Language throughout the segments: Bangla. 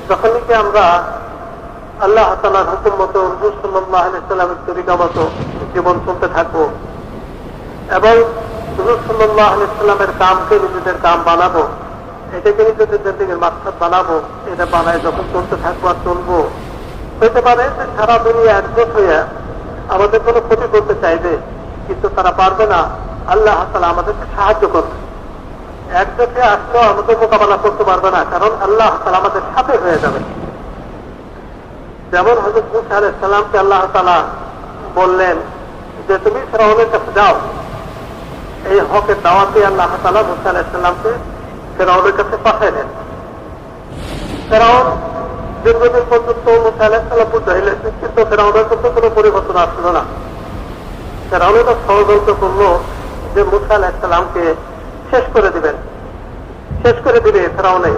যখন নাকি আমরা আল্লাহ তাআলার হুকুম মতো হুজুর সাল্লাল্লাহু আলাইহি সাল্লামের তরিকা মতো জীবন চলতে থাকবো এবং হুজুর সাল্লাল্লাহু আলাইহি সাল্লামের কামকে নিজেদের কাম বানাবো, এটাকে নিজেদের জিন্দেগির মাকসাদ বানাবো, এটা বানায় যখন চলতে থাকবো আর চলবো, হইতে পারে যে সারা দুনিয়া একজোট হইয়া আমাদের কোনো ক্ষতি করতে চাইবে, কিন্তু তারা পারবে না। আল্লাহ তাআলা আমাদেরকে সাহায্য করবে। একজোটে আসলেও আমাদের মোকাবেলা করতে পারবে না, কারণ আল্লাহ তাআলা আমাদের সাথে হয়ে যাবে। যেমন হযরত মূসা আলাইহিস সালামকে আল্লাহ তাআলা বললেন যে তুমি ফিরআউনের কাছে যাও, এই হকের দাওয়াতে আল্লাহ তাআলা মূসা আলাইহিস সালামকে ফিরআউনের কাছে পাঠালেন। ফিরআউন দীর্ঘদিন পর্যন্ত মূসা আলাইহিস সালাম বুঝাইলেন, কিন্তু ফিরআউনের মধ্যে কোনো পরিবর্তন আসলো না। ফিরআউন তো ষড়যন্ত্র করলো যে মূসা আলাইহিস সালামকে শেষ করে দিবে ফিরআউনে।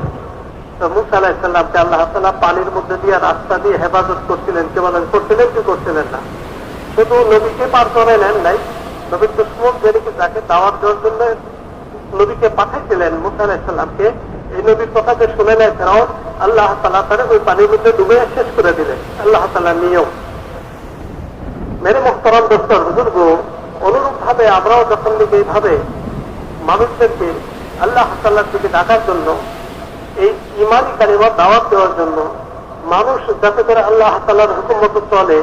তো মূসা আলাইহিস সালামকে আল্লাহ তাআলা পানির মধ্যে দিয়ে রাস্তা দিয়ে হেফাজত করছিলেন, কেবল করছিলেন কি করছিলেন না, শুধু নবীকে পার করে নেন নাই, নবীর দুশমন যেদিকে যাকে দাওয়াত দেওয়ার জন্য নবীকে পাঠাইছিলেন মূসা আলাইহিস সালামকে, এই নবীর কথা যে শুনে নেয় ফিরআউন, আল্লাহ তাআলা তারে ওই পানির মধ্যে ডুবে শেষ করে দিলেন। আল্লাহ তাআলার নিয়ম। মেরে মুহতারাম দোস্ত বুজুর্গ, অনুরূপ ভাবে আমরাও যখন এইভাবে মানুষদেরকে আল্লাহ তাআলার দিকে ডাকার জন্য, এই ঈমানি কালিমার দাওয়াত দেওয়ার জন্য, মানুষ যাতে করে আল্লাহ তাআলার হুকুম মতো চলে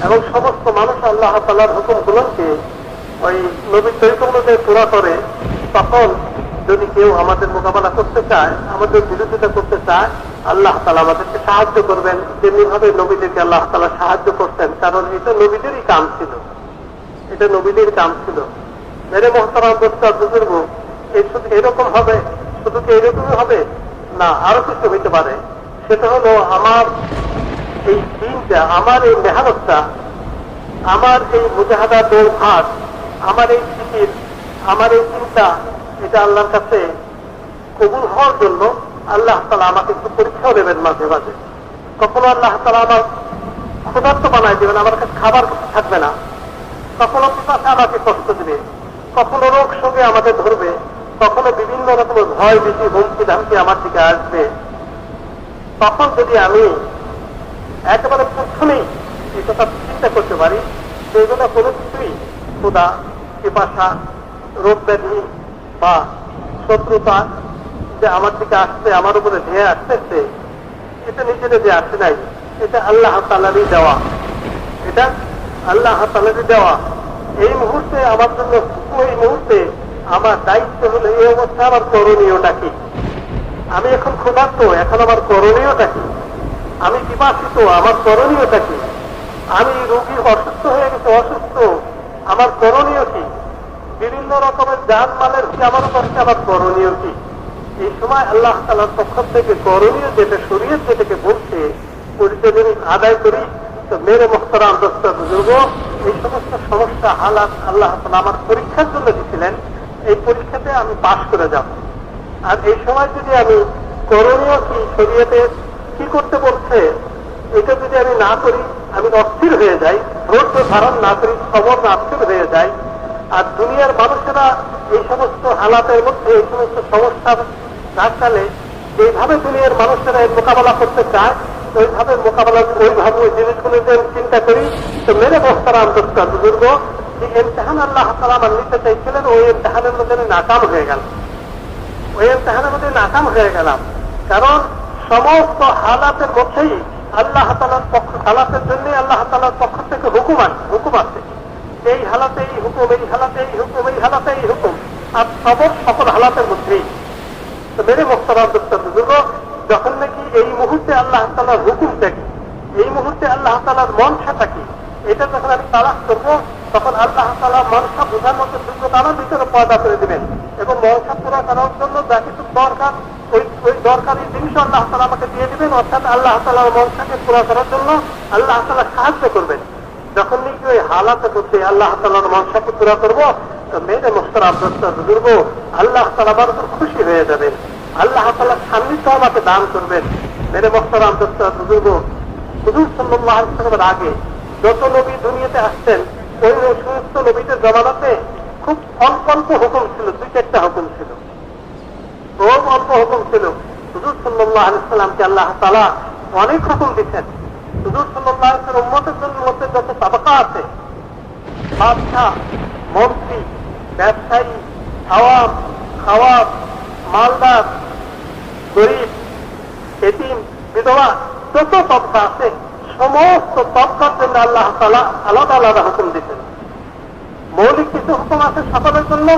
এবং সমস্ত মানুষ আল্লাহ তাআলার হুকুমগুলোকে ওই নবীর তরিকা অনুযায়ী পুরা করে, তখন যদি কেউ আমাদের মোকাবেলা করতে চায়, আমাদের বিরোধিতা করতে চায়, আল্লাহ তাআলা আমাদেরকে সাহায্য করবেন, যেমনি ভাবে নবীদেরকে আল্লাহ তাআলা সাহায্য করতেন। কারণ এটা নবীদেরই কাম ছিল, এটা নবীদের কাম ছিল। মেরে মুহতারাম দোস্ত বুজুর্গ, এই শুধু এরকম হবে, শুধু কি এরকমই হবে না, আরো কিছু হইতে পারে। সেটা হলো আমার এই দিনটা, আমার এই মেহনতটা, আমার এই মুজাহাদা দৌড়, আমার এই জিকির, আমার এই চিন্তা, এটা আল্লাহর কাছে কবুল হওয়ার জন্য আল্লাহ তাআলা আমাকে একটু পরীক্ষাও দেবেন মাঝে মাঝে। কখনো আল্লাহ তাআলা আমার ক্ষুধার্ত বানায় দেবেন, আমার কাছে খাবার কিছু থাকবে না, কখনো পিপাসা আমাকে কষ্ট দিবে, কখনো রোগ সঙ্গে আমাদের ধরবে, কখনো বিভিন্ন রকমের ভয় ভীতি হুমকি ধামকি আমার দিকে আসবে। তখন যদি আমি একেবারে প্রথমেই এই কথা চিন্তা করতে পারি যে এগুলো কোনো কিছুই ক্ষুধা, পিপাসা, রোগ ব্যাধি বা শত্রুতা যে আমার দিকে আসছে, আমার উপরে ধেয়ে আসতেছে, এটা নিজের যে আসে নাই, এটা আল্লাহ তাআলারই দেওয়া, এটা আল্লাহ তাআলারই দেওয়া। এই মুহূর্তে আমার জন্য, এই মুহূর্তে আমার দায়িত্ব হলো এই অবস্থা আমার করণীয়টা কি। আমি এখন ক্ষুধার্ত, এখন আমার করণীয়টা কি? আমি পিপাসিত, আমার করণীয়টা কি? আমি রোগী, অসুস্থ হয়ে গেছে, অসুস্থ, আমার করণীয় কি? বিভিন্ন রকমের জানমালের কি আমার উপর, আমার করণীয় কি? এই সময় আল্লাহ তাআলার পক্ষ থেকে করণীয় যেটা, শরীয়ত যেটাকে বলছে, ওইটা যদি আদায় করি, তো মেরে মুহতারাম দোস্ত বুজুর্গ, এই সমস্ত সমস্যা হালাত আল্লাহ তাআলা আমার পরীক্ষার জন্য দিয়েছিলেন, এই পরীক্ষাতে আমি পাশ করে যাব। আর এই সময় যদি আমি করণীয় কি, শরীয়তে কি করতে বলছে, এটা যদি আমি না করি, আমি অস্থির হয়ে যাই, ধৈর্য ধারণ না করি, সবর না, অস্থির হয়ে যাই। আর দুনিয়ার মানুষেরা এই সমস্ত হালাতের মধ্যে, এই সমস্ত সমস্যার ধাক্কালে যেভাবে দুনিয়ার মানুষেরা এর মোকাবেলা করতে চায়, ওইভাবে মোকাবেলা, ওইভাবে ওই জিনিসগুলো যে চিন্তা করি, তো মেরে মুহতারাম দোস্ত বুজুর্গ, যে ইমতিহান আল্লাহ তাআলা আমার নিতে চাইছিলেন, ওই ইমতিহানের মধ্যে নাকাম হয়ে গেল, ওই ইমতিহানের মধ্যে নাকাম হয়ে গেলাম। কারণ সমস্ত হালাতের মধ্যেই আল্লাহ তাআলার পক্ষ, হালাতের জন্য আল্লাহ তাআলার পক্ষ থেকে হুকুম আছে, এই হালাতে এই হুকুম, এই হালাতে এই হুকুম, এই হালাতে এই হুকুম, আর সকল হালাতের মধ্যেই। তো মেরে মুহতারাম দোস্ত বুজুর্গ, যখন নাকি এই মুহূর্তে আল্লাহ তাআলার হুকুমটা কি, এই মুহূর্তে আল্লাহ তাআলার মনসাটা কি, এটা যখন আমি তালাশ করবো, তখন আল্লাহ তাআলা মনসা বোঝার মতো যোগ্যতা আমার ভিতরে পয়দা করে দিবেন এবং মনসা পুরা করার জন্য যা কিছু দরকার, ওই দরকারি জিনিস আল্লাহ তাআলা আমাকে দিয়ে দিবেন। অর্থাৎ আল্লাহ তাআলার মনসাকে পুরা করার জন্য আল্লাহ তাআলা সাহায্য করবেন। যখন নাকি ওই হালাতে করতে আল্লাহ তাআলার মনসাকে পুরা করবো, তো মেরে মুহতারাম দোস্ত বুজুর্গ, আল্লাহ তাআলা আমার উপর খুশি হয়ে যাবেন, আল্লাহ তাআলা সান্নিধ্য আমাকে দান করবেন। মেরে মুহতারাম দোস্ত বুজুর্গ, হুজুর সাল্লাল্লাহু আলাইহি ওয়াসাল্লামের আগে যত নবী দুনিয়াতে আসছেন, ওই সমস্ত নবীদের জমানাতে খুব অল্প অল্প হুকুম ছিল, 2-4টা হুকুম ছিল, খুব অল্প হুকুম ছিল। হুজুর সাল্লাল্লাহু আলাইহি সাল্লামকে আল্লাহ তাআলা অনেক হুকুম দিচ্ছেন। হুজুর সাল্লাল্লাহু আলাইহি সাল্লাম উম্মতের মধ্যে যত তাবাকা আছে, বাদশাহ, মন্ত্রী, ব্যবসায়ী, আওয়াম, খাওয়াব, মালদার, গরিব, এতিম, বিধবা, যত তবকা আছে সমস্ত তবকার জন্য আল্লাহ তাআলা আলাদা আলাদা হুকুম দিচ্ছেন। মৌলিক কিছু হুকুম আছে সকলের জন্য,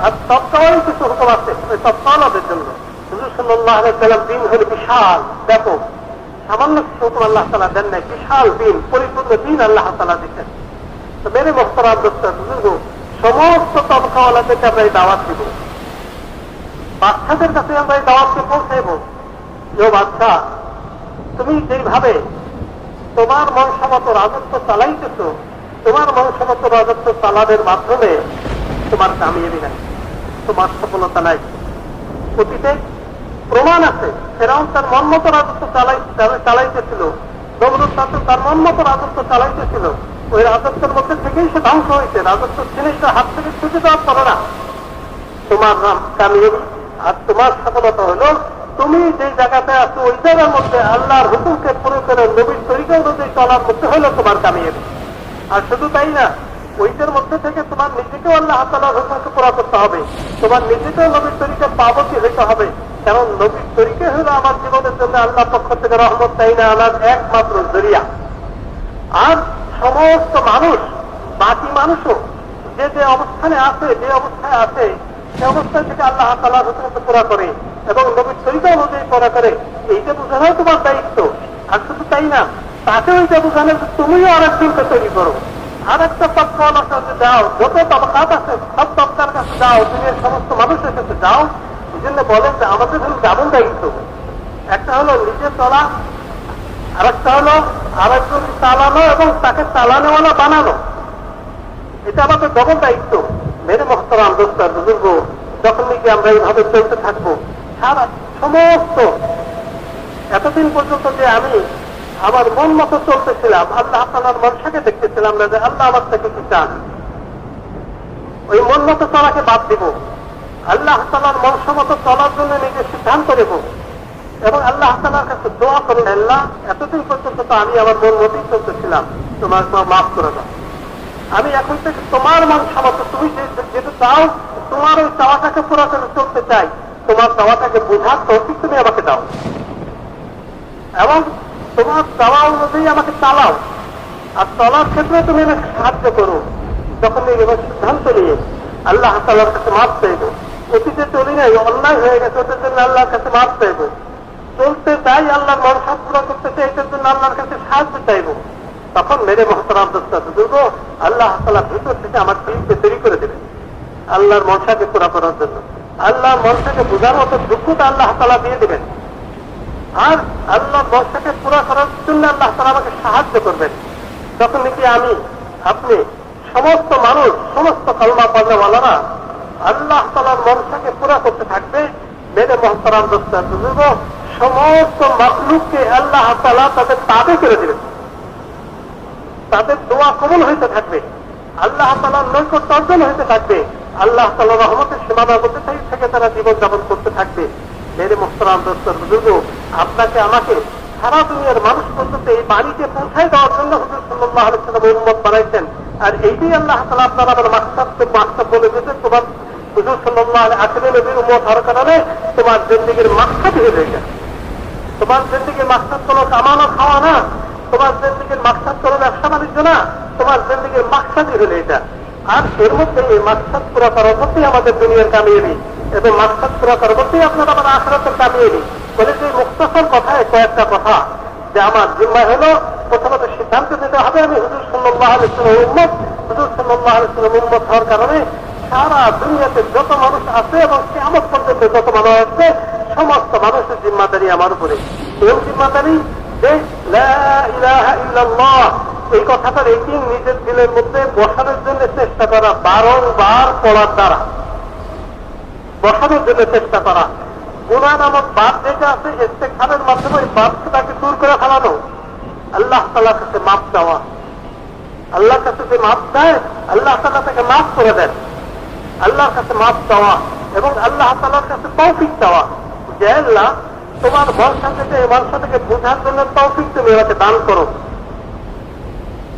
আর তবকাও কিছু হুকুম আছে ওই তবকাওয়ালাদের জন্য। হুজুর সাল্লাল্লাহু আলাইহি সাল্লাম দিন হল বিশাল ব্যাপক, সামান্য কিছু হুকুম আল্লাহ তাআলা দেন নাই, বিশাল দিন, পরিপূর্ণ দিন আল্লাহ তাআলা দিচ্ছেন। তো মেরে মোহতারাম দোস্ত বুজুর্গ, সমস্ত তবকাওয়ালাদেরকে আমরা এই দাওয়াত দিব, বাচ্চাদের কাছে আমরা এই দাওয়াতকে পৌঁছাইব। যে বাচ্চা, তুমি যেভাবে তোমার মনসামত রাজত্ব চালাইতেছ, তোমার মনসামত রাজত্ব চালানোর মাধ্যমে তোমার কামিয়াবি নাই, তোমার সফলতা নাই। অতীতে প্রমাণ আছে, ফেরাউন তার মনমতো রাজত্ব চালাইতেছিল, নমরুদ তার মনমতো রাজত্ব চালাইতেছিল, ওই রাজত্বের মধ্যে থেকেই সে ধ্বংস হয়েছে। রাজত্ব জিনিসটা হাত থেকে ছুটে দেওয়ার পরে না তোমার কামিয়াবি আর তোমার সফলতা হলো তুমি যে জায়গাতে আছো ওই জায়গার মধ্যে আল্লাহর হুকুমকে পুরো করে নবীর তরিকা অনুযায়ী চলার মধ্যে হলো তোমার কামিয়াবি। আর শুধু তাই না, ওইটার মধ্যে থেকে তোমার নিজেকেও আল্লাহ তাআলার হুকুমকে পুরা করতে হবে, তোমার নিজেকেও নবীর তরিকা পাবতী হইতে হবে। কারণ নবীর তরিকা হলো আমার জীবনের জন্য আল্লাহ পক্ষ থেকে রহমত তাই না আনার একমাত্র জরিয়া। আর সমস্ত মানুষ, বাকি মানুষও যে যে অবস্থানে আছে, যে অবস্থায় আছে, সে অবস্থা থেকে আল্লাহ তাআলার হুকুমকে পুরা করে এবং নবীর তরিকা অনুযায়ী পুরা করে, এইটা বোঝানোই তোমার দায়িত্ব। আর শুধু তাই না, তাকে ওইটা বোঝানোর তুমিও আরেকজনকে তৈরি করো, আর একটা তবকাওয়ালার কাছে যাও, যত তবকাত আছে সব তবকার কাছে যাও, দুনিয়ার সমস্ত মানুষের কাছে যাও। এই জন্য বলেন যে আমাদের হল ডাবল দায়িত্ব, একটা হলো নিজে চলা, আর একটা হলো আরেকজন চালানো এবং তাকে চালানোওয়ালা বানানো। এটা আমাদের ডবল দায়িত্ব। মেরে মোহতারাম দোস্ত বুজুর্গ, যখন নাকি আমরা এইভাবে চলতে থাকবো, সারা সমস্ত এতদিন পর্যন্ত যে আমি আমার মন মতো চলতেছিলাম, আল্লাহ তাআলার মনসাকে দেখতেছিলাম না যে আল্লাহ আমার থেকে কি চান, ওই মন মতো চলাকে বাদ দিব, আল্লাহ তাআলার মনসা মতো চলার জন্য নিজে সিদ্ধান্ত নেব এবং আল্লাহ তাআলার কাছে দোয়া করুন, আল্লাহ এতদিন পর্যন্ত তো আমি আমার মন মতোই চলতেছিলাম, তোমার মাফ করে দাও। আমি এখন থেকে তোমার মনসা মতো, তুমি যেটা চাও তোমার ওই চাওয়াটাকে পুরো করে চলতে চাই, তোমার চাওয়াটাকে বোঝার তৌফিক তুমি আমাকে দাও এবং তোমার চাওয়া অনুযায়ী আমাকে চালাও। আর চলার ক্ষেত্রে তুমি আমাকে সাহায্য করো। যখন এবার সিদ্ধান্ত নিয়ে আল্লাহ তাআলার কাছে মাফ চাইব, অতীতে চলি নাই, অন্যায় হয়ে গেছে, ওদের জন্য আল্লাহর কাছে মাফ চাইব, চলতে চাই আল্লাহর মনসা পুরো করতে চাই, এটার জন্য আল্লাহর কাছে সাহায্য চাইব। তখন মেরে মোহতারাম দোস্ত বুজুর্গ, আল্লাহ তাআলা ভিতর থেকে আমার দিলকে তৈরি করে দেবেন আল্লাহর মনসাকে পুরা করার জন্য। আল্লাহর মনসাকে বোঝার মতো যোগ্যতা আল্লাহ তাআলা দিয়ে দেবেন। আর আল্লাহর মনসাকে পুরা করার জন্য আল্লাহ তাআলা আমাকে সাহায্য করবেন। তখন নাকি আমি, আপনি, সমস্ত মানুষ, সমস্ত কালমা পড়নেওয়ালারা আল্লাহ তাআলার মনসাকে পুরা করতে থাকবে। মেরে মোহতারাম দোস্ত বুজুর্গ, সমস্ত মাখলুককে আল্লাহ তাআলা তাদের তাবে করে দেবেন, তাদের দোয়া কবুল হইতে থাকবে, আল্লাহ তাআলার নৈকট্য অর্জন হইতে থাকবে, আল্লাহ তাআলার রহমতের সীমানার মধ্যে থেকে তারা জীবন যাপন করতে থাকবে। মেরে মোহতারাম দোস্ত বুজুর্গ, আপনাকে আমাকে সারা দুনিয়ার মানুষ পর্যন্ত এই বাণীকে পৌঁছায় দেওয়ার জন্য হুজুর সাল্লাল্লাহু আলাইহি ওয়াসাল্লাম উম্মত বানাইছেন। আর এইটাই আল্লাহ তাআলা আপনার আমার মাকসাদ বলে দিয়েছেন, তোমার হুজুর সাল্লাল্লাহু আলাইহি ওয়াসাল্লাম নবীর উম্মত হওয়ার কারণে তোমার জিন্দেগীর মাকসাদ হয়ে গেছে। তোমার জিন্দেগীর মাকসাদ কোনো কামানো খাওয়া না, তোমার জিন্দেগীর মাকসাদ কোনো ব্যবসা বাণিজ্য না, তোমার জিন্দেগীর মাকসাদই হলো এটা। আর এর মধ্যে এই মাকসাদ পুরা করার মধ্যেই আমাদের দুনিয়ার কামিয়াবি এবং মাকসাদ পুরা করার মধ্যেই আপনার আমার আখিরাতের কামিয়াবি। বলে যে মুখতাসার কথায় কয়েকটা কথা যে আমার জিম্মায় হলো, প্রথমত সিদ্ধান্ত নিতে হবে আমি হুজুর সাল্লাল্লাহু আলাইহি ওয়াসাল্লাম উম্মত, হুজুর সাল্লাল্লাহু আলাইহি ওয়াসাল্লাম উম্মত হওয়ার কারণে সারা দুনিয়াতে যত মানুষ আছে এবং কিয়ামত পর্যন্ত যত মানুষ আছে সমস্ত মানুষের জিম্মাদারি আমার উপরে। এই জিম্মাদারি যে লা ইলাহা ইল্লাল্লাহ, এই কথাটার একদিন নিজের দিলের মধ্যে বসানোর জন্য চেষ্টা করা, বারংবার পড়ার দ্বারা বসানোর জন্য চেষ্টা করা। গুনাহ নামক বাদ যেটা আছে ইস্তেগফারের মাধ্যমে ওই বাদটাকে দূর করে ফেলানো, আল্লাহ তাআলার কাছে মাফ চাওয়া, আল্লাহর কাছে যে মাফ চায় আল্লাহ তাআলা তাকে মাফ করে দেন, আল্লাহর কাছে মাফ চাওয়া এবং আল্লাহ তাআলার কাছে তৌফিক চাওয়া যে আল্লাহ তোমার মনসা থেকে এই মনসা থেকে বোঝার জন্য তৌফিক তুমি ওনাকে দান করো।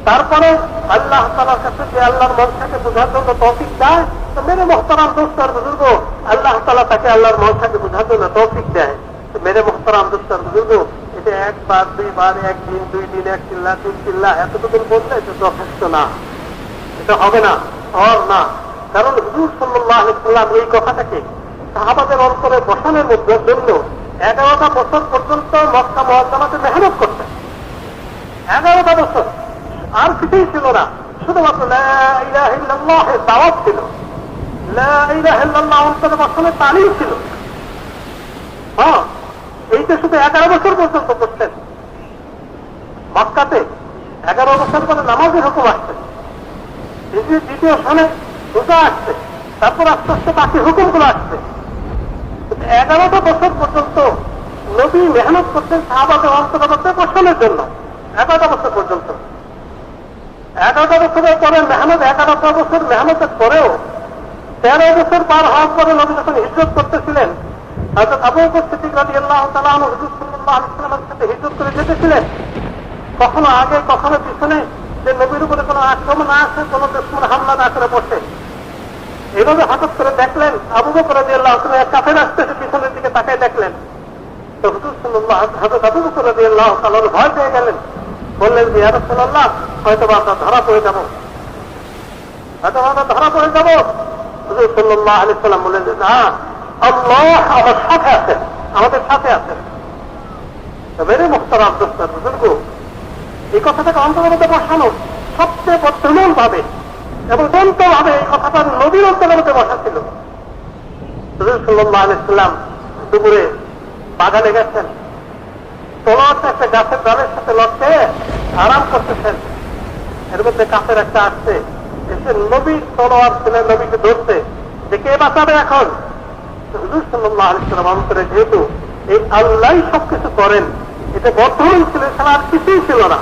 তারপরে আল্লাহ তাআলার কাছে যে আল্লাহর মনসাকে বোঝার জন্য তৌফিক দেয়, তো মেরে মোহতারাম দোস্ত আর বুজুর্গ, আল্লাহ তাআলা তাকে আল্লাহর মনসাকে বোঝার জন্য তৌফিক দেয়। তো মেরে মোহতারাম দোস্ত আর বুজুর্গ, এটা একবার দুইবার, একদিন দুই দিন, এক চিল্লা তিন চিল্লা এতটুকু বললে এটা যথেষ্ট না, এটা হবে না, হওয়ার না। কারণ হুজুর সাল্লাল্লাহু আলাইহি ওয়াসাল্লাম এই কথাটাকে সাহাবাদের অন্তরে বসানোর জন্য 11টা বছর পর্যন্ত মক্কা মুআজ্জামাতে মেহনত করতেন। 11টা বছর আর কিছুই ছিল না, শুধুমাত্র লা ইলাহা ইল্লাল্লাহের দাওয়াত ছিল, লা ইলাহা ইল্লাল্লাহ অন্তরে বসানোর তালিম ছিল। হ্যাঁ, এইটা শুধু 11 বছর পর্যন্ত করতেন মক্কাতে। 11 বছর পরে নামাজের হুকুম আসছে, দ্বিতীয় সনে রোজা আসছে, তারপর আস্তে আস্তে বাকি হুকুমগুলো আসছে। 11টা বছর পর্যন্ত নবী মেহনত করতেন সাহাবাদের অন্তর্গত বসানোর জন্য। 11টা বছর পর্যন্ত, 11টা বছরের পরে মেহনত, 11টা বছর মেহনতের পরেও 13 বছর পার হওয়ার পরে নবী যখন হিজরত করতেছিলেন, হযরত আবু বকর সিদ্দিক রাদিয়াল্লাহু তাআলা আনহু হুজুর সাল্লাল্লাহু আলাইহি ওয়াসাল্লামের সাথে হিজরত করে যেতেছিলেন। কখনো আগে কখনো পিছনে, যে নবীর উপরে কোনো আক্রমণ না আসে, কোনো দুশমন হামলা না করে বসে। এইভাবে হঠাৎ করে দেখলেন আবু বকর রাদিয়াল্লাহু তাআলা এক কাফের আসতেছে, পিছনের দিকে তাকায় দেখলেন। তো হুজুর সাল্লাল্লাহু হযরত আবু বকর রাদিয়াল্লাহু তাআলা ভয় পেয়ে গেলেন, বললেন যে ইয়া রাসূলুল্লাহ, হয়তো আমরা ধরা পড়ে যাব, হয়তো আমরা ধরা পড়ে যাব। হুজুর সাল্লাল্লাহু আলাইহি ওয়াসাল্লাম বললেন যে না, আল্লাহ আমার সাথে আছেন, আমাদের সাথে আছেন। তো মেরে মুহতারাম দোস্ত বুজুর্গ, এই কথাটাকে অন্তর্গত বসানো সবচেয়ে বর্তমান ভাবে এবং দন্ত ভাবে এই কথাটা নবীর অন্তর্গত বসা ছিল। হুজুর সাল্লাল্লাহু আলাইহি ওয়াসাল্লাম দুপুরে বাগানে গেছেন, তলোয়ারটা একটা গাছের ডালের সাথে লটকে আরাম করতেছেন। এর মধ্যে কাফের একটা আসছে, এসে নবীর তলোয়ার ছিল, নবীকে ধরতে, যে কে বাঁচাবে এখন। হুজুর সাল্লাল্লাহু আলাইহি ওয়াসাল্লাম অন্তরে যেহেতু এই আল্লাহই সবকিছু করেন, এটা বর্তমান ছিল, ছাড়া আর কিছুই ছিল না,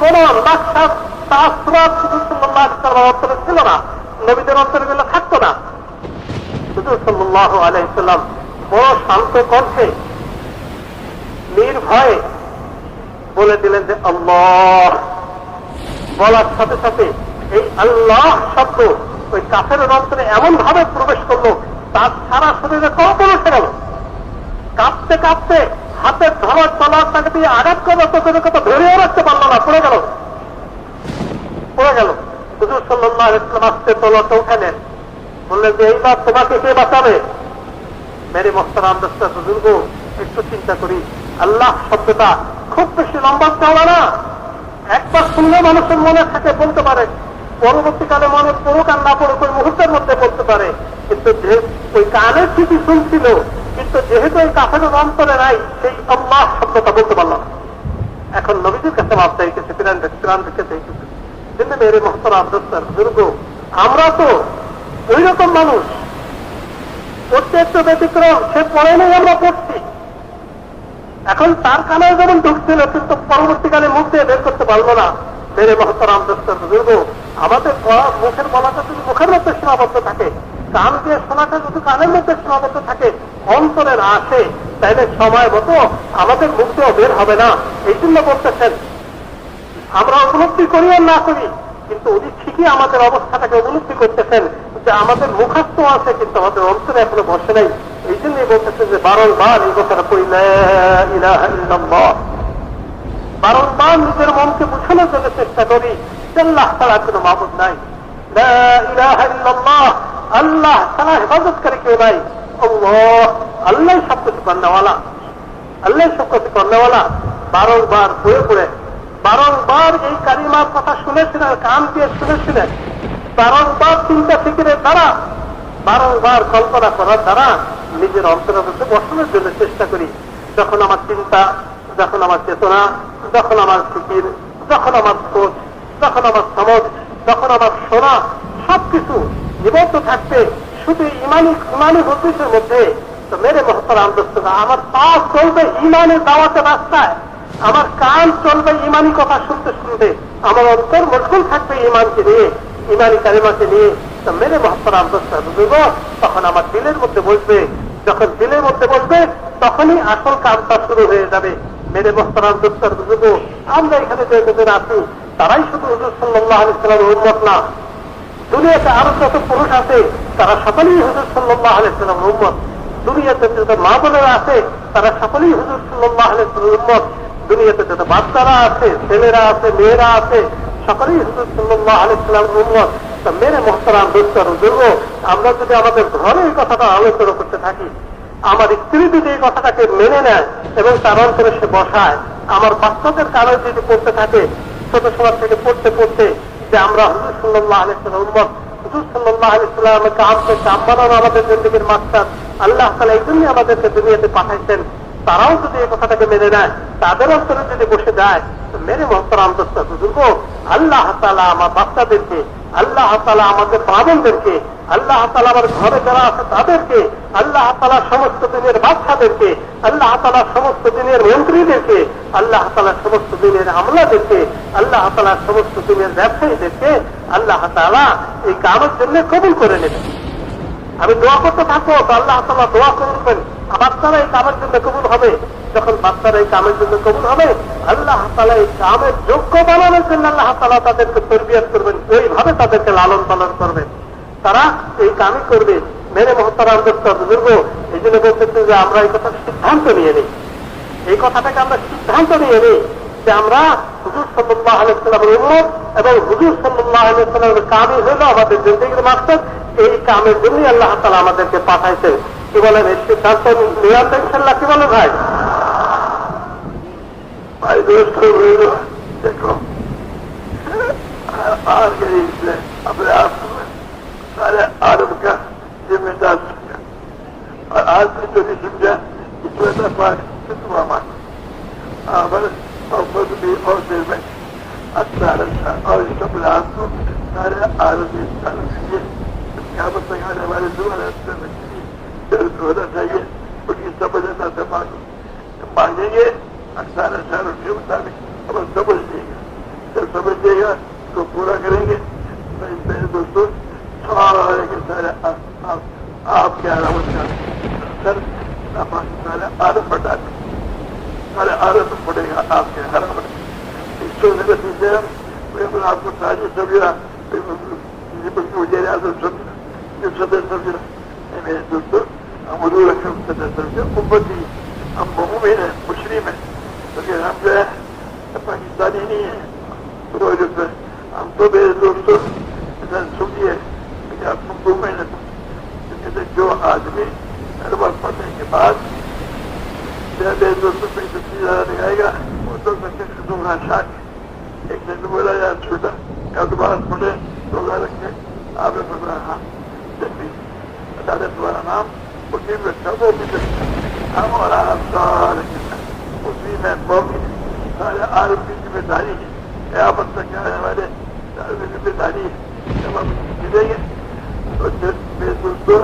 কোন নকশা শাস্ত্রাত হুজুর সাল্লাল্লাহু আলাইহি ওয়াসাল্লাম অন্তরে ছিল না, নবীদের অন্তরে গুলো থাকতো না। হুজুর সাল্লাল্লাহু আলাইহি ওয়াসাল্লাম বড় শান্ত কণ্ঠে নির্ভয়ে বলে দিলেন যে আল্লাহ। বলার সাথে সাথে এই আল্লাহ শব্দ ওই কাফের অন্তরে এমন ভাবে প্রবেশ করলো, তার সারা শরীরে কম্পন উঠে গেল। কাঁপতে কাঁপতে হাতের ধরার তলার তাকে দিয়ে আঘাত করলো, তো কত ধরেও রাখতে পারলো না, পড়ে গেল, পড়ে গেল। হুজুর সাল্লাল্লাহু আলাইহি ওয়াসাল্লাম আস্তে তলোয়ারটা উঠে নেন, বললেন যে এইবার তোমাকে কে বাঁচাবে। মেরে মোহতারাম দোস্ত বুজুর্গ, একটু চিন্তা করি, আল্লাহ শব্দটা খুব বেশি লম্বা চওড়া না, একবার শুনলে মানুষের মনে থাকে, বলতে পারে, পরবর্তীকালে মনে পড়ুক আর না পড়ুক ওই মুহূর্তের মধ্যে বলতে পারে। কিন্তু ওই কানের ঠিকই শুনছিল, কিন্তু যেহেতু ওই কাফের অন্তরে নাই, সেই আল্লাহ শব্দটা বলতে পারলাম। এখন নবীজির কাছে মাপ চাইতেছে, প্রাণ রেখে চাইতেছে। কিন্তু মেরে মোহতারাম দোস্ত বুজুর্গ, আমরা তো ওই রকম মানুষ, প্রত্যেকটা ব্যতিক্রম, সে পড়ে নেই, আমরা পড়ছি। এখন তার কানে যেমন ঢুকছিল, কিন্তু পরবর্তীকালে মুখ দিয়ে বের করতে পারবো না। মেরে মোহতারাম দোস্ত বুজুর্গ, আমাদের মুখের বলাটা যদি মুখের মধ্যে সীমাবদ্ধ থাকে, কান দিয়ে শোনাটা যদি কানের মধ্যে সীমাবদ্ধ থাকে, অন্তরের আসে, তাইলে সময় মতো আমাদের মুখ দিয়েও বের হবে না। এই জন্য বলতেছেন, আমরা উপলব্ধি করি আর না করি, কিন্তু উনি ঠিকই আমাদের অবস্থাটাকে উপলব্ধি করতেছেন যে আমাদের মুখাস্ত আছে, কিন্তু আমাদের অন্তরে এখনো বসে নাই। এই জন্যই বলতেছেন যে বারংবার এই কথাটা করি, লা ইলাহা ইল্লাল্লাহ। বারংবার নিজের মনকে বুঝানোর জন্য চেষ্টা করি যে আল্লাহ ছাড়া কোনো মাবুদ নাই, লা ইলাহা ইল্লাল্লাহ, আল্লাহ ছাড়া হেফাজতকারী কেউ নাই। আল্লাহ, আল্লাহ সবকিছু কর্নেওয়ালা, আল্লাহ সবকিছু কর্নেওয়ালা। বারংবার পড়ে পড়ে, বারংবার এই কালিমার কথা শুনেছিলেন, কান দিয়ে শুনেছিলেন, বারংবার চিন্তা ফিকিরের দ্বারা, বারংবার কল্পনা করার দ্বারা নিজের অন্তরের মধ্যে বসানোর জন্য চেষ্টা করি। যখন আমার চিন্তা, যখন আমার চেতনা, যখন আমার ফিকির, যখন আমার খোঁজ, যখন আমার সমঝ, যখন আমার শোনা, সবকিছু নিবদ্ধ থাকবে শুধু ইমানি উদ্দেশ্যের মধ্যে, তো মেরে মোহতারাম দোস্তরা, আমার পা চলবে ইমানের দাওয়াতের রাস্তায়, আমার কান চলবে ইমানি কথা শুনতে শুনতে, আমার অন্তর মশগুল থাকবে ইমানকে নিয়ে, ইমানি কালিমাকে নিয়ে। তো মেরে মোহতারাম দোস্তরা বুঝব, তখন আমার দিলের মধ্যে বসবে, যখন দিলের মধ্যে বসবে তখনই আসল কাজটা শুরু হয়ে যাবে। মেরে মোহতারাম দোস্তার বুজুর্গ, আমরা এখানে যে লোকের আছি তারাই শুধু হুজুর সাল্লাল্লাহু আলাইহি ওয়াসাল্লামের উম্মত না, দুনিয়াতে আরো যত পুরুষ আছে তারা সকলেই হুজুর সাল্লাল্লাহু আলাইহি ওয়াসাল্লামের উম্মত। দুনিয়াতে যত মা বোনেরা আছে তারা সকলেই হুজুর সাল্লাল্লাহু আলাইহি ওয়াসাল্লামের উম্মত। দুনিয়াতে যত বাচ্চারা আছে, ছেলেরা আছে, মেয়েরা আছে, সকলেই হুজুর সাল্লাল্লাহু আলাইহি ওয়াসাল্লামের উম্মত। তা মেরে মোহতারাম দোস্তার বুজুর্গ, আমরা যদি আমাদের ঘরে এই কথাটা আলোচনা করতে থাকি, আমার স্ত্রী যদি এই কথাটাকে মেনে নেয় এবং তার অন্তরে সে বসায়, আমার বাচ্চাদের কারণে যদি পড়তে থাকে ছোট সময় থেকে পড়তে পড়তে যে আমরা হুজুর সাল্লাল্লাহু আলাইহি ওয়াসাল্লামের উম্মত, হুজুর সাল্লাল্লাহু আলাইহি ওয়াসাল্লামের কামকে কাম বানানো আমাদের জিন্দেগির মাকসাদ, আল্লাহ তাআলা এই জন্যই আমাদেরকে দুনিয়াতে পাঠাইছেন, তারাও যদি এই কথাটাকে মেনে নেয়, তাদের অন্তরে যদি বসে যায়, তো মেরে মোহতারাম দোস্তা বুজুর্গ, আল্লাহ তাআলা আমার বাচ্চাদেরকে, আল্লাহ তাআলা আমাদের বাবনদেরকে, আল্লাহ তাআলা আমার ঘরে যারা আছে তাদেরকে, আল্লাহ তাআলা সমস্ত দিনের বাচ্চাদেরকে, আল্লাহ তাআলা সমস্ত দিনের মন্ত্রীদেরকে, আল্লাহ তাআলা সমস্ত দিনের আমলাদেরকে, আল্লাহ তাআলা সমস্ত দিনের ব্যবসায়ীদেরকে আল্লাহ তাআলা এই কামের জন্য কবুল করে নেবেন। আমি দোয়া করতে থাকবো তো আল্লাহ তাআলা দোয়া করবেন, বাচ্চারা এই কামের জন্য কবুল হবে। যখন বাচ্চারা এই কামের জন্য কবুল হবে, আল্লাহ তাআলা এই কামের যোগ্য বানানোর জন্য আল্লাহ তাআলা তাদেরকে তরবিয়ত করবেন, ওইভাবে তাদেরকে লালন পালন করবেন, তারা এই কামই করবে। মেরে মোহতারাম দোস্ত বুজুর্গ, এই জন্য বলতেছি যে আমরা এই কথা সিদ্ধান্ত নিয়ে নিই, এই কথাটাকে আমরা সিদ্ধান্ত নিয়ে নিই যে আমরা হুজুর সাল্লাল্লাহু আলাইহি ওয়াসাল্লামের উম্মত এবং হুজুর সাল্লাল্লাহু আলাইহি ওয়াসাল্লামের কামই হলো আমাদের জিন্দেগির মাকসাদ। এই কামের জন্যই আল্লাহ তাআলা আমাদেরকে পাঠাইছেন। কি বলেন, এই সিদ্ধান্ত নিলাম ইনশাআল্লাহ? কি বলেন ভাই? भाई दोस्तों देखो, आज के इसलिए अपने आप सारे आरब का जिम्मेदार समझा, और आज से जो नहीं समझा इसमें दफा मोहब्बत भी और दिल में अच्छा रखा, और इस सब रात को सारे आरब क्या बताएंगे आने वाले दोबारा होना चाहिए, उनकी समझना से मांगेंगे अक्सर अशारों के मुताबिक, अब समझ लेगा, जब समझ लेगा तो पूरा करेंगे। मेरे दोस्तों, सारे के सारे आपके आरामत का सर सारे आरब बटा दें, सारे आरब पड़ेगा आपके आरामत। इसको नतीजे बिल्कुल आपको सारी समझा, मुझे सदस्य समझना। मेरे दोस्तों, हम उर्दू रखम सदस्य समझे, उम्मती हम बहुमीन है, मुस्लिम है, लेकिन हम जो है पाकिस्तानी नहीं है। तो हम तो मेरे दोस्तों सुनिए, आप बहुमीन है, कहते जो आदमी हर बार पढ़ने के बाद मेरे दोस्तों पे सबसे ज्यादा लगाएगा वो तो दूंगा शाक। एक दिन बोला यार छोटा या दोबारा पढ़े दोगा रखे आपने पढ़ा, हाँ बता दे तुम्हारा नाम, उसी में रखा वो भी हम और आप सारे उसी में मोमिन सारे आरब की जिम्मेदारी है, कयामत तक आने वाले सारे जिम्मेदारी है। जब हम मिलेंगे तो मेरे दोस्तों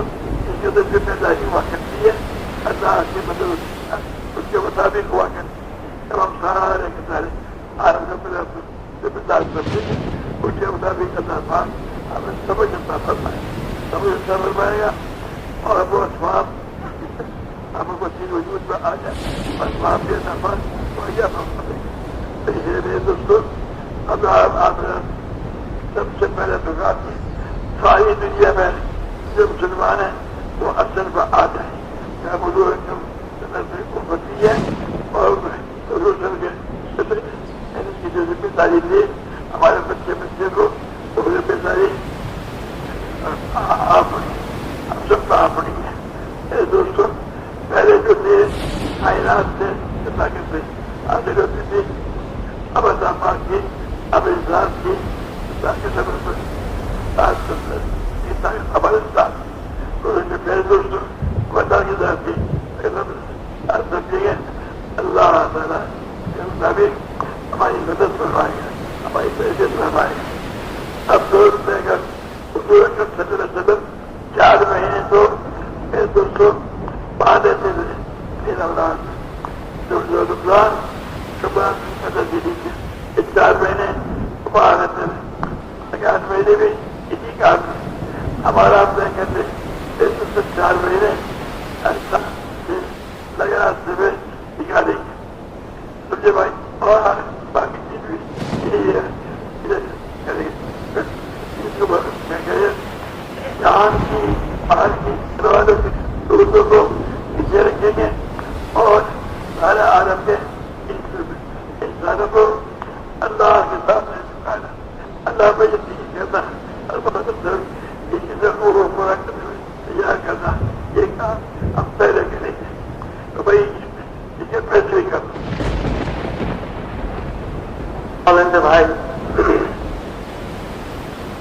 इनकी तो जिम्मेदारी हुआ करती है, अल्लाह की मदद उसके मुताबिक हुआ करती है। जब हम सारे के सारे आरब का जिम्मेदार करते हैं, उसके मुताबिक अल्लाह पाक हमें समझता फरमाए, समझता फरमाएगा, और वो स्वाब हमको चीज वजूद में आ जाए, बस स्वाब के नफर वही मेरे दोस्तों, अब आप सबसे पहले तो सारी दुनिया में जो मुसलमान है वो असल पर आ जाए, क्या मुझे उम्मती है और रोशन के इनकी जो जिम्मेदारी ली हमारे बच्चे को, वो जिम्मेदारी हम सबका अपनी है। मेरे दोस्तों, पहले जो थे कायनात थे कहते आगे होती थी, अब अदाफात की, अब इंसान की खबरस्तान तो मेरे दोस्तों बता की जाती समझिए अल्लाह ताला के मुताबिक हमारी मदद करवाएगा, हमारी बेइज्जत करवाएगा। अब दोस्त लेकर सदर 4 महीने तो मेरे दोस्तों बाद ऐसे तीन अवलाद जो रुकलान शुक्रान मदद दी थी, 4 महीने बाद 8 महीने भी इसी काम में हमारा आप कहते 4 महीने लगा Beyaz Tepe Dikkatik Türkçe और बाकी चीज भी यही है यहाँ की बाहर की दोस्तों को पीछे रखेंगे और सारे आलम के इंसानों को अल्लाह के सामने झुकाना अल्लाह में ये नहीं कहता इसे वो पूरा करने में तैयार करना ये काम हम पहले करेंगे तो भाई इसे पैसे ही करना বলেন যে ভাই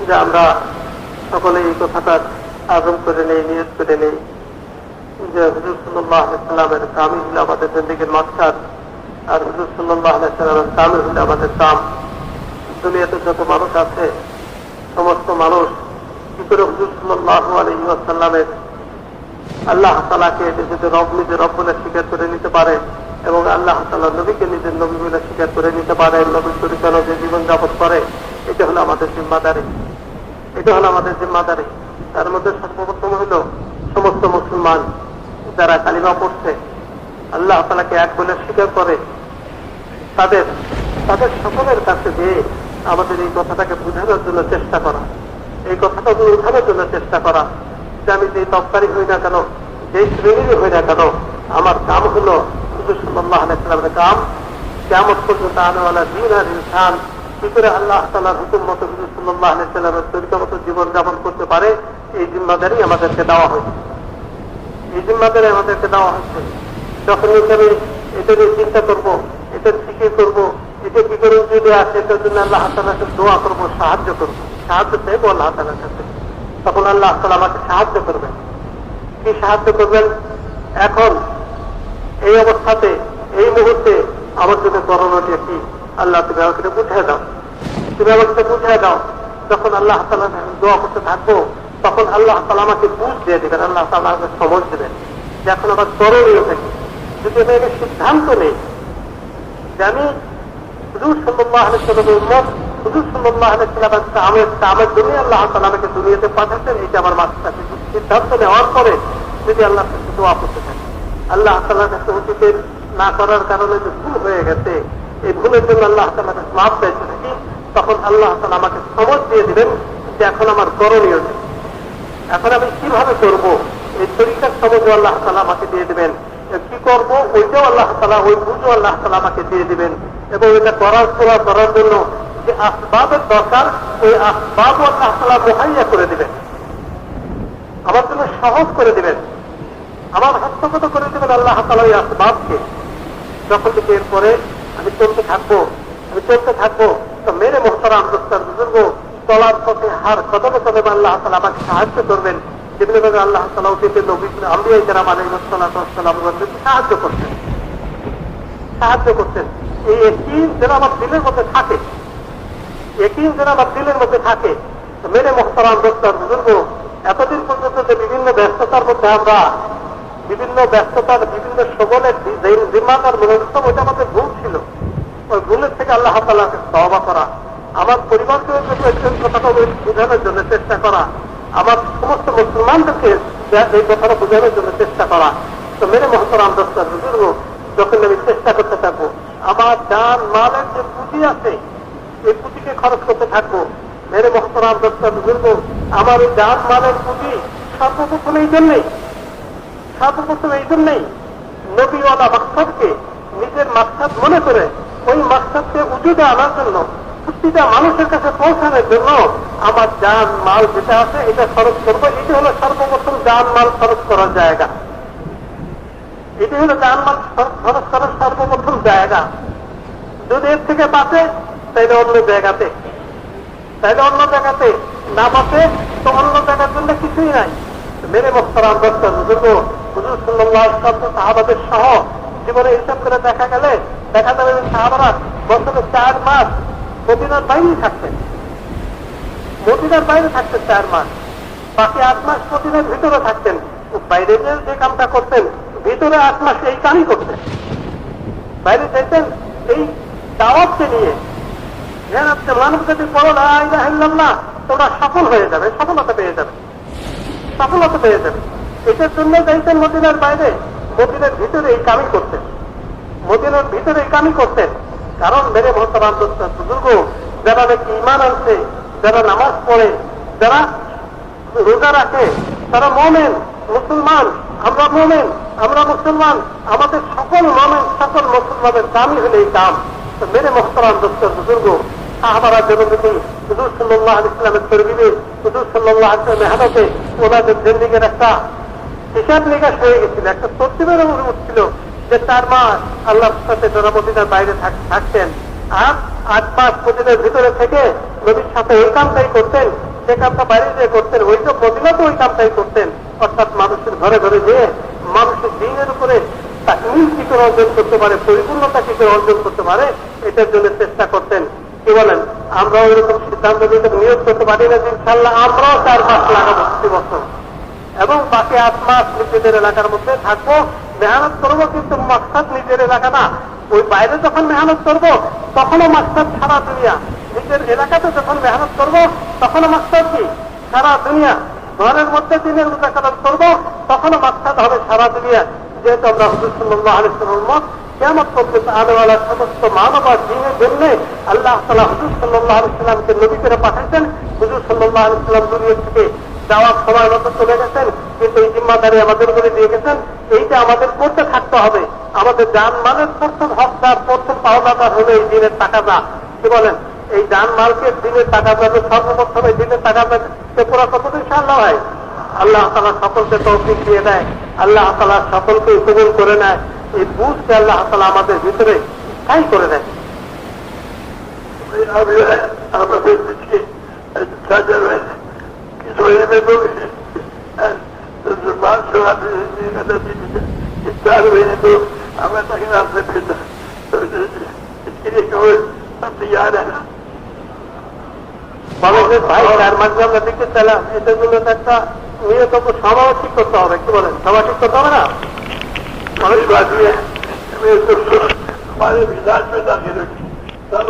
যে আমরা সকলে এই কথাটা আজম করে নেই নিয়ত করে নেই যে হুজুর সাল্লাল্লাহু আলাইহি ওয়াসাল্লামের কামই হলো আমাদের জিন্দেগির মাকসাদ আর হুজুর সাল্লাল্লাহু আলাইহি ওয়াসাল্লামের কামই হলো আমাদের দাম। দুনিয়াতে যত মানুষ আছে সমস্ত মানুষ কি করে হুজুর সাল্লাল্লাহু আলাইহি ওয়াসাল্লামের আল্লাহ তাআলাকে নিজেদের রব নিজের রব বলে স্বীকার করে নিতে পারে এবং আল্লাহ তাআলা নবীকে নিজের নবী বলে স্বীকার করে নিতে পারে, নবীর পরিচালক যে জীবনযাপন করে, এটা হলো আমাদের জিম্মাদারি। এটা হলো আমাদের জিম্মাদারি। তার মধ্যে সর্বপ্রথম হইল সমস্ত মুসলমান যারা কালিমা পড়ছে আল্লাহ তাআলাকে এক বলে স্বীকার করে তাদের সকলের কাছে গিয়ে আমাদের এই কথাটাকে বোঝানোর জন্য চেষ্টা করা, এই কথাটা বোঝানোর জন্য চেষ্টা করা যে আমি যে তফকারি হই না কেন, যেই শ্রেণীরই হই না কেন, আমার কাম হলো হুজুর সাল্লাল্লাহু আলাইহি ওয়াসাল্লামের কাম। কিয়ামত পর্যন্ত আনেওয়ালা দিন আর ইনসান কি করে আল্লাহ তাআলার হুকুম মতো হুজুর সাল্লাল্লাহু আলাইহি ওয়াসাল্লামের তরিকা মতো জীবন যাপন করতে পারে, এই জিম্মাদারি আমাদেরকে দেওয়া হয়েছে। এই জিম্মাদারি আমাদেরকে দেওয়া হয়েছে। যখন আমি এটা নিয়ে চিন্তা করবো, এটা ফিকির করবো, এটা কি করে যদি আসে এটার জন্য আল্লাহ তাআলার কাছে দোয়া করবো, সাহায্য করবো, সাহায্য চাইবো আল্লাহ তাআলার কাছে, তখন আল্লাহ তাআলা আমাকে সাহায্য করবেন। কি সাহায্য করবেন? এখন এই অবস্থাতে এই মুহূর্তে আমার জন্য করণীয় কি? আল্লাহ তুমি আমাকে বুঝিয়ে দাও, তুমি আমাকে বুঝিয়ে দাও। যখন আল্লাহ তাআলা দোয়া করতে থাকবো তখন আল্লাহ তাআলা আমাকে বুঝ দিয়ে দেবেন, আল্লাহ তাআলা আমাকে সমঝ দেবেন যে এখন আমার করণীয় থাকে। যদি আমি একটা সিদ্ধান্ত নেই যে আমি হুজুর সাল্লাল্লাহু আলাইহি ওয়াসাল্লামের উম্মত, হুজুর সাল্লাল্লাহু আলাইহি ওয়াসাল্লামের কামের জন্য আল্লাহ তাআলা আমাকে দুনিয়াতে পাঠাচ্ছেন, এটা আমার মাথায় সিদ্ধান্ত নেওয়ার পরে যদি আল্লাহর কাছে দোয়া করতে থাকি, আল্লাহ তাআলার কাছে উচিত না করার কারণে যে ভুল হয়ে গেছে, এই ভুলের জন্য আল্লাহ তাআলার কাছে মাফ চাইতে থাকি, তখন আল্লাহ তাআলা আমাকে সমঝ দিয়ে দিবেন যে এখন আমার করণীয় নেই, এখন আমি কিভাবে করবো, এই তরিকার সমঝ আল্লাহ তাআলা আমাকে দিয়ে দিবেন। কি করবো ওইটাও আল্লাহ তাআলা, ওই বুঝও আল্লাহ তাআলা আমাকে দিয়ে দিবেন। এবং এটা করার জন্য যে আসবাবের দরকার, ওই আসবাবও আল্লাহ তাআলা মুহাইয়া করে দিবেন, আমার জন্য সহজ করে দিবেন, আমার হস্তগত করে দেবেন আল্লাহ তাআলা ওই আসবাবকে। যখন থেকে এরপরে আমি চলতে থাকবো তো মেরে মোহতারাম দোস্তার বুজুর্গ চলার পথে হার কদমে কদমে আল্লাহ তাআলা আমাকে সাহায্য করবেন, যেভাবে আল্লাহ তাআলা ওকে নবী আম্বিয়া কেরাম আলাইহিস সালাম সাহায্য করতেন। এই ইয়াকিন যেন আমার দিলের মধ্যে থাকে, ইয়াকিন যেন আমার দিলের মধ্যে থাকে। মেরে মোহতারাম দোস্তার বুজুর্গ এতদিন পর্যন্ত যে বিভিন্ন ব্যস্ততার মধ্যে আমরা বিভিন্ন সকলের জিম্মাদার মনে করতাম, ওইটা আমাদের ভুল ছিল। ওই ভুলের থেকে আল্লাহ তাআলাকে তওবা করা, আমার পরিবারকে কথাটা বোঝানোর জন্য চেষ্টা করা, আমার সমস্ত মুসলমানদেরকে এই কথাটা বোঝানোর জন্য চেষ্টা করা। তো মেরে মোহতারাম দোস্তার বুজুর্গ যখন আমি চেষ্টা করতে থাকবো, আমার জান মালের যে পুঁজি আছে এই পুঁজিকে খরচ করতে থাকবো। মেরে মোহতারাম দোস্তার বুজুর্গ আমার এই জান মালের পুঁজি সর্বপ্রথম এই জন্যই নবীওয়ালা মাকসাদকে নিজের মাকসাদ মনে করে ওই মাকসাদকে উজুদে আনার জন্য, প্রতিটা মানুষের কাছে পৌঁছানোর জন্য আমার জান মাল যেটা আছে এটা খরচ করবো। এটা হলো সর্বপ্রথম জান মাল খরচ করার জায়গা, এটি হলো জান মাল খরচ করার সর্বপ্রথম জায়গা। যদি এর থেকে বাঁচে তাইলে অন্য জায়গাতে না বাঁচে তো অন্য জায়গার জন্য কিছুই নাই। মেরে মোহতারাম দোস্ত বুজুর্গ হুজুর সাল্লাল্লাহু আলাইহি ওয়াসাল্লাম সাহাবাদের সহ জীবনে হিসাব করে দেখা যাবে সাহাবারা বছরে 4 মাস মদিনার বাইরে থাকতেন, 4 মাস, বাকি 8 মাস মদিনার ভিতরে থাকতেন। বাইরে যে কামটা করতেন ভিতরে 8 মাস এই কামই করতেন। বাইরে যেতেন এই দাওয়াতকে নিয়ে, মানব যদি বলো লা ইলাহা ইল্লাল্লাহ তোমরা সফল হয়ে যাবে, সফলতা পেয়ে যাবে। এটার জন্য যাইতেন মদিনার বাইরে। মদিনার ভিতরে এই কামই করতেন, মদিনার ভিতরে এই কামই করতেন। কারণ মেরে মহতারাম বুজুর্গ, যারা নাকি ঈমান আনছে, যারা নামাজ পড়ে, যারা রোজা রাখে, তারা মোমেন, মুসলমান। আমরা মোমেন, আমরা মুসলমান। আমাদের সকল মোমেন, সকল মুসলমানের কামই হলে এই কাম। তো মেরে মহতারাম বুজুর্গ, সাহাবারা জনগতি হুজুর সাল্লাল্লাহু আলাইহি ওয়াসাল্লামের তরবিবে, হুজুর সাল্লাল্লাহু আলাইহি ওয়াসাল্লামের মেহনতে ওনাদের জিন্দেগীর একটা হিসাব নিকাশ হয়ে গেছিল, একটা তরতিবের উপরে উঠছিল যে 4 মাস আল্লাহর সাথে যারা মদিনার বাইরে থাকতেন, আর 8 মাস মদিনার ভিতরে থেকে নবীর সাথে ওই কামটাই করতেন, যে কামটা বাইরে যে করতেন ওই তো মদিনাতে ওই কামটাই করতেন। অর্থাৎ মানুষের ঘরে ঘরে যেয়ে মানুষের দিনের উপরে তাকমিল কি করে অর্জন করতে পারে, পরিপূর্ণতা কি করে অর্জন করতে পারে, এটার জন্য চেষ্টা করতেন। কি বলেন, আমরা ওইরকম সিদ্ধান্ত নিতে নিয়োগ করতে পারি না যে ইনশাল্লাহ আমরাও 4 মাস লাগাবো প্রতি বছর, এবং বাকি 8 মাস নিজেদের এলাকার মধ্যে থাকবো, মেহনত করবো। কিন্তু মাকসাদ নিজের এলাকা না, ওই বাইরে যখন মেহনত করবো তখনও মাকসাদ সারা দুনিয়া। নিজের এলাকাতে যখন মেহনত করবো তখনও মাকসাদ কি সারা দুনিয়া। ঘরের মধ্যে দিনের মুজাকারাত করবো তখনও মাকসাদ হবে সারা দুনিয়া। যেহেতু আমরা হুজুর সাল্লাল্লাহু আলাইহি ওয়াসাল্লাম উম্মত, কিয়ামত পর্যন্ত আনেওয়ালা সমস্ত মানবতার দিনের জন্য আল্লাহ তাআলা হুজুর সাল্লাল্লাহু আলাইহি ওয়াসাল্লামকে নবী করে পাঠাইছেন। হুজুর সাল্লাল্লাহু আলাইহি ওয়াসাল্লাম দুনিয়া থেকে যাওয়ার সময় মতো চলে গেছেন, কিন্তু এই জিম্মাদারি আমাদের উপরে দিয়ে গেছেন। এইটা আমাদের করতে থাকতে হবে। আমাদের জানমালের প্রথম হকদার, প্রথম পাওনাদার হলো এই দিনের টাকাটা। কি বলেন, এই জানমালকে দিনের টাকা যাবে, সর্বপ্রথম এই দিনের টাকা যাবে পুরো কত ইনশাআল্লাহ হয়। আল্লাহ তাআলা সকলকে তৌফিক দিয়ে দেয়, আল্লাহ তাআলা সকলকে কবুল করে নেয়। এই বুঝকে আল্লাহ তাআলা আমাদের ভিতরে স্থায়ী করে দেয়। ভাই 4 মাস আমরা দেখতে চাইলাম, এটার জন্য একটা নিয়ত সভা ঠিক করতে হবে। কি বলেন, সভা ঠিক করতে হবে না? हमारे मिजाज में दाखिल रखी सब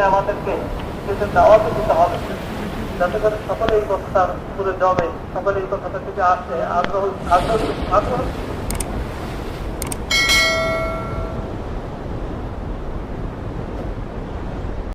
আমাদেরকে কিছু দাওয়াতও দিতে হবে, যাতে করে সকলে এই কথাটার উপরে জমে, সকলে এই কথাটা থেকে আসে, আগ্রহ